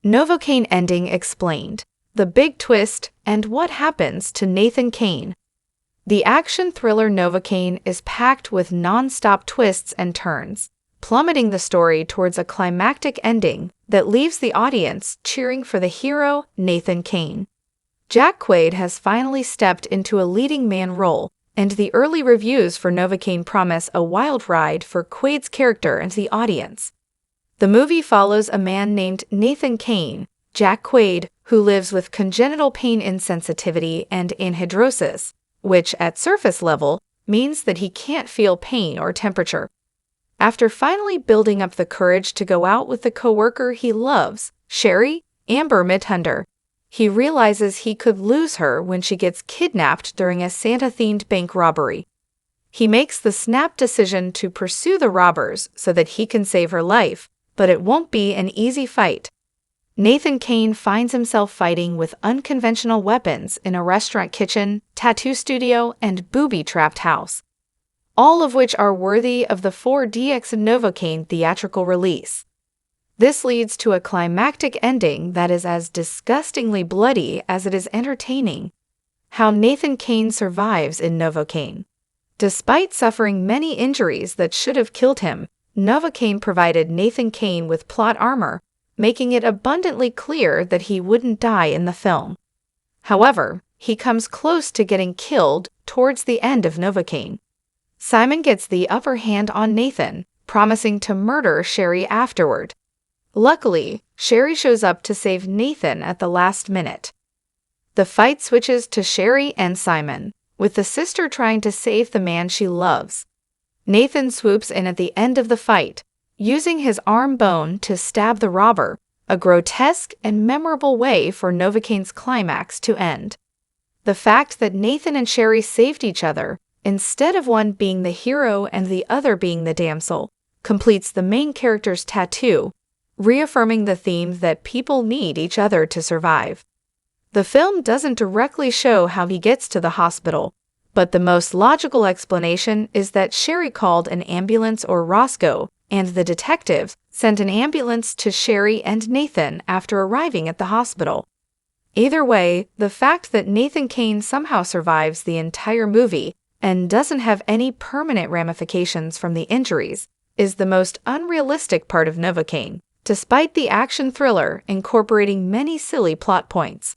Novocaine ending explained, the big twist, and what happens to Nathan Caine. The action thriller Novocaine is packed with non-stop twists and turns, plummeting the story towards a climactic ending that leaves the audience cheering for the hero, Nathan Caine. Jack Quaid has finally stepped into a leading man role, and the early reviews for Novocaine promise a wild ride for Quaid's character and the audience. The movie follows a man named Nathan Caine, Jack Quaid, who lives with congenital pain insensitivity and anhidrosis, which, at surface level, means that he can't feel pain or temperature. After finally building up the courage to go out with the coworker he loves, Sherry, Amber Midthunder, he realizes he could lose her when she gets kidnapped during a Santa-themed bank robbery. He makes the snap decision to pursue the robbers so that he can save her life, but it won't be an easy fight. Nathan Caine finds himself fighting with unconventional weapons in a restaurant kitchen, tattoo studio, and booby-trapped house, all of which are worthy of the 4DX Novocaine theatrical release. This leads to a climactic ending that is as disgustingly bloody as it is entertaining. How Nathan Caine survives in Novocaine. Despite suffering many injuries that should have killed him, Novocaine provided Nathan Caine with plot armor, making it abundantly clear that he wouldn't die in the film. However, he comes close to getting killed towards the end of Novocaine. Simon gets the upper hand on Nathan, promising to murder Sherry afterward. Luckily, Sherry shows up to save Nathan at the last minute. The fight switches to Sherry and Simon, with the sister trying to save the man she loves. Nathan swoops in at the end of the fight, using his arm bone to stab the robber, a grotesque and memorable way for Novocaine's climax to end. The fact that Nathan and Sherry saved each other, instead of one being the hero and the other being the damsel, completes the main character's tattoo, reaffirming the theme that people need each other to survive. The film doesn't directly show how he gets to the hospital, but the most logical explanation is that Sherry called an ambulance or Roscoe, and the detectives sent an ambulance to Sherry and Nathan after arriving at the hospital. Either way, the fact that Nathan Caine somehow survives the entire movie and doesn't have any permanent ramifications from the injuries is the most unrealistic part of Novocaine, despite the action thriller incorporating many silly plot points.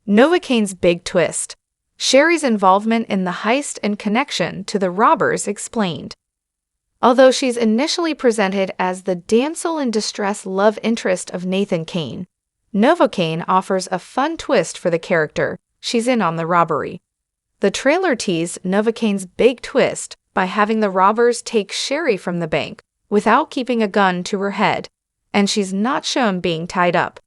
Novocaine's big twist. Sherry's involvement in the heist and connection to the robbers explained. Although she's initially presented as the damsel in distress love interest of Nathan Caine, Novocaine offers a fun twist for the character. She's in on the robbery. The trailer teased Novocaine's big twist by having the robbers take Sherry from the bank without keeping a gun to her head, and she's not shown being tied up.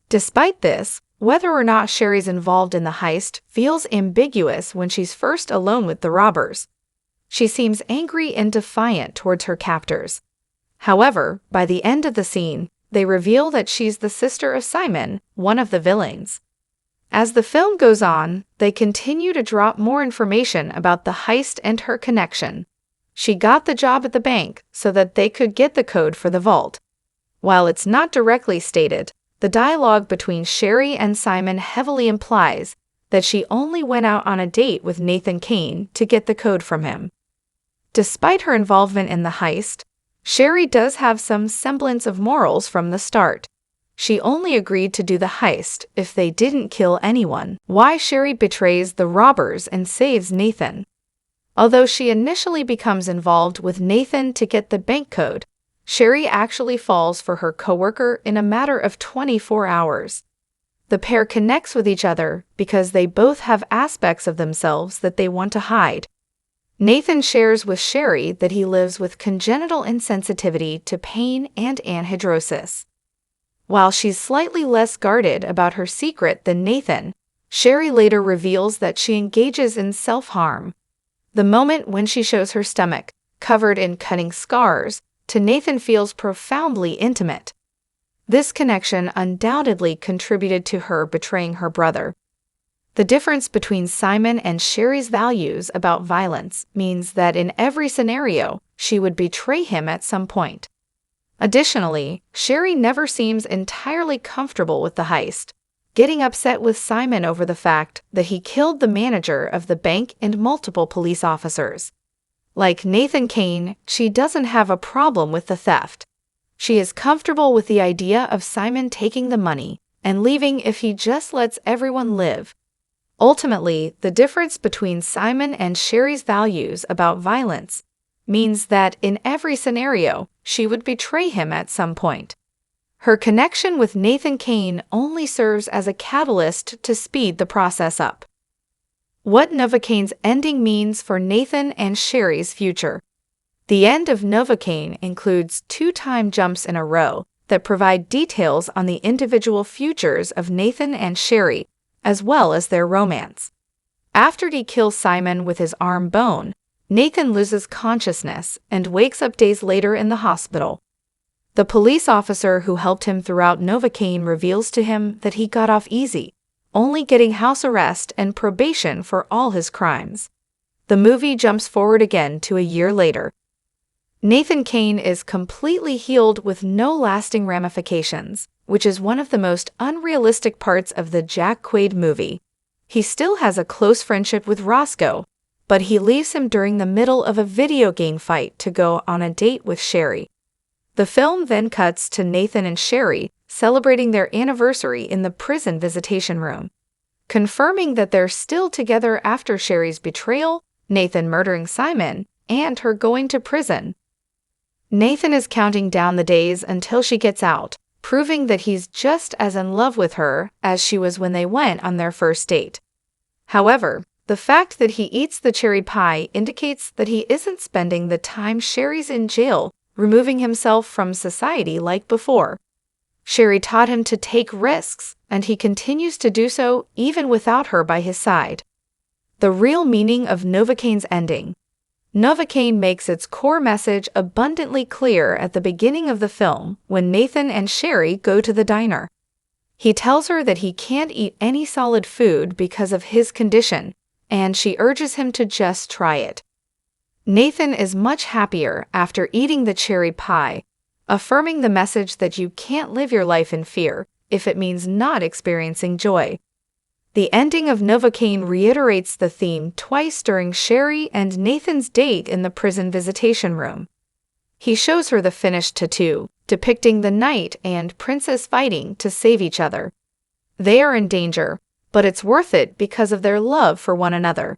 Despite this, whether or not Sherry's involved in the heist feels ambiguous when she's first alone with the robbers. She seems angry and defiant towards her captors. However, by the end of the scene, they reveal that she's the sister of Simon, one of the villains. As the film goes on, they continue to drop more information about the heist and her connection. She got the job at the bank so that they could get the code for the vault. While it's not directly stated, the dialogue between Sherry and Simon heavily implies that she only went out on a date with Nathan Caine to get the code from him. Despite her involvement in the heist, Sherry does have some semblance of morals from the start. She only agreed to do the heist if they didn't kill anyone. Why Sherry betrays the robbers and saves Nathan. Although she initially becomes involved with Nathan to get the bank code, Sherry actually falls for her coworker in a matter of 24 hours. The pair connects with each other because they both have aspects of themselves that they want to hide. Nathan shares with Sherry that he lives with congenital insensitivity to pain and anhidrosis. While she's slightly less guarded about her secret than Nathan, Sherry later reveals that she engages in self-harm. The moment when she shows her stomach, covered in cutting scars, to Nathan feels profoundly intimate. This connection undoubtedly contributed to her betraying her brother. The difference between Simon and Sherry's values about violence means that in every scenario, she would betray him at some point. Additionally, Sherry never seems entirely comfortable with the heist, getting upset with Simon over the fact that he killed the manager of the bank and multiple police officers. Like Nathan Caine, she doesn't have a problem with the theft. She is comfortable with the idea of Simon taking the money and leaving if he just lets everyone live. Ultimately, the difference between Simon and Sherry's values about violence means that in every scenario, she would betray him at some point. Her connection with Nathan Caine only serves as a catalyst to speed the process up. What Novocaine's ending means for Nathan and Sherry's future. The end of Novocaine includes 2 time jumps in a row that provide details on the individual futures of Nathan and Sherry, as well as their romance. After he kills Simon with his arm bone, Nathan loses consciousness and wakes up days later in the hospital. The police officer who helped him throughout Novocaine reveals to him that he got off easy, only getting house arrest and probation for all his crimes. The movie jumps forward again to a year later. Nathan Caine is completely healed with no lasting ramifications, which is one of the most unrealistic parts of the Jack Quaid movie. He still has a close friendship with Roscoe, but he leaves him during the middle of a video game fight to go on a date with Sherry. The film then cuts to Nathan and Sherry celebrating their anniversary in the prison visitation room, confirming that they're still together after Sherry's betrayal, Nathan murdering Simon, and her going to prison. Nathan is counting down the days until she gets out, proving that he's just as in love with her as she was when they went on their first date. However, the fact that he eats the cherry pie indicates that he isn't spending the time Sherry's in jail, removing himself from society like before. Sherry taught him to take risks, and he continues to do so even without her by his side. The real meaning of Novocaine's ending. Novocaine makes its core message abundantly clear at the beginning of the film when Nathan and Sherry go to the diner. He tells her that he can't eat any solid food because of his condition, and she urges him to just try it. Nathan is much happier after eating the cherry pie, affirming the message that you can't live your life in fear if it means not experiencing joy. The ending of Novocaine reiterates the theme twice during Sherry and Nathan's date in the prison visitation room. He shows her the finished tattoo, depicting the knight and princess fighting to save each other. They are in danger, but it's worth it because of their love for one another.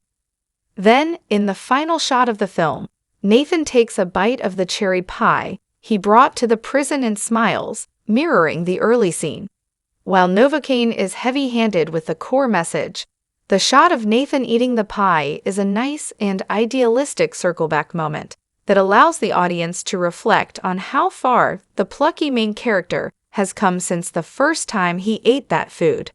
Then, in the final shot of the film, Nathan takes a bite of the cherry pie he brought to the prison and smiles, mirroring the early scene. While Novocaine is heavy-handed with the core message, the shot of Nathan eating the pie is a nice and idealistic circle-back moment that allows the audience to reflect on how far the plucky main character has come since the first time he ate that food.